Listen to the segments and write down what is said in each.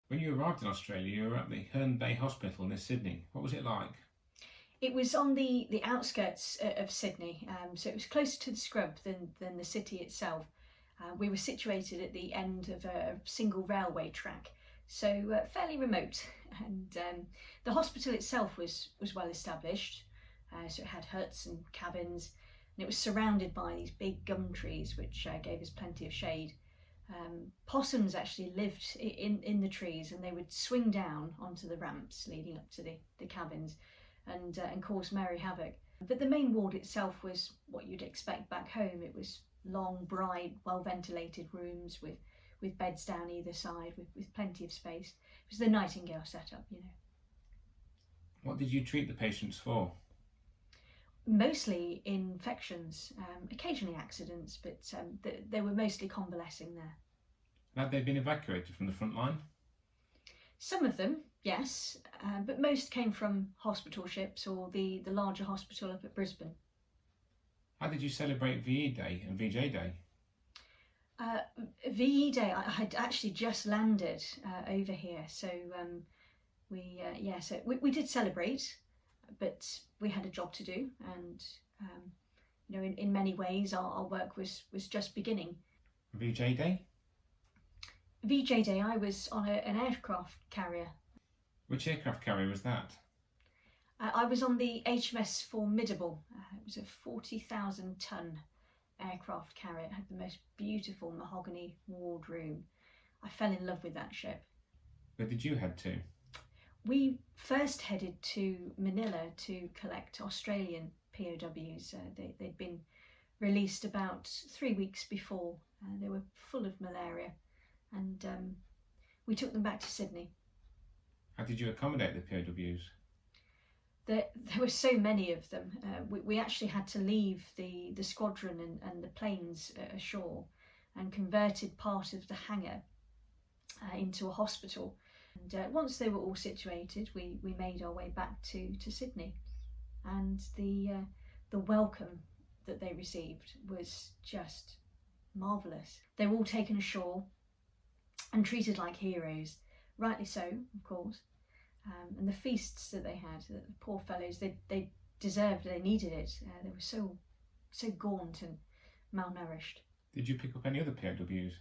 When you arrived in Australia, you were at the Herne Bay Hospital near Sydney. What was it like? It was on the outskirts of Sydney, so it was closer to the scrub than the city itself. We were situated at the end of a single railway track, so fairly remote. And the hospital itself was well established, so it had huts and cabins, and it was surrounded by these big gum trees, which gave us plenty of shade. Possums actually lived in the trees, and they would swing down onto the ramps leading up to the cabins and cause merry havoc. But the main ward itself was what you'd expect back home. It was long, bright, well-ventilated rooms with beds down either side with plenty of space. It was the Nightingale setup, you know. What did you treat the patients for? Mostly infections, occasionally accidents, but they were mostly convalescing there. Had they been evacuated from the front line? Some of them, yes, but most came from hospital ships or the larger hospital up at Brisbane. How did you celebrate VE Day and VJ Day? VE Day, I had actually just landed over here, so we did celebrate, but we had a job to do, and you know, in many ways our work was just beginning. VJ Day? VJ Day, I was on an aircraft carrier. Which aircraft carrier was that? I was on the HMS Formidable. It was a 40,000 tonne aircraft carrier. It had the most beautiful mahogany wardroom. I fell in love with that ship. Where did you head to? We first headed to Manila to collect Australian POWs. They'd been released about 3 weeks before. They were full of malaria, and we took them back to Sydney. How did you accommodate the POWs? There were so many of them. We actually had to leave the squadron and the planes ashore, and converted part of the hangar into a hospital. And once they were all situated, we made our way back to Sydney, and the welcome that they received was just marvellous. They were all taken ashore and treated like heroes, rightly so, of course. And the feasts that they had, the poor fellows, they deserved, they needed it. They were so gaunt and malnourished. Did you pick up any other POWs?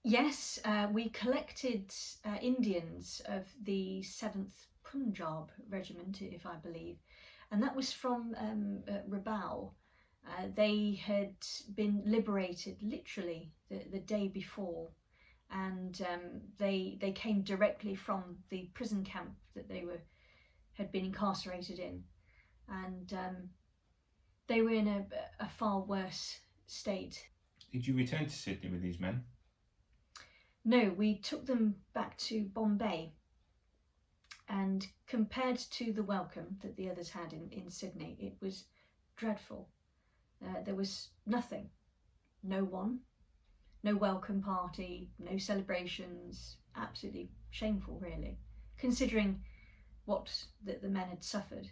Yes, we collected Indians of the 7th Punjab Regiment, if I believe, and that was from Rabaul. They had been liberated literally the day before, and they came directly from the prison camp that they had been incarcerated in, and they were in a far worse state. Did you return to Sydney with these men? No, we took them back to Bombay, and compared to the welcome that the others had in Sydney, it was dreadful. There was nothing, no one, no welcome party, no celebrations. Absolutely shameful, really, considering what the men had suffered.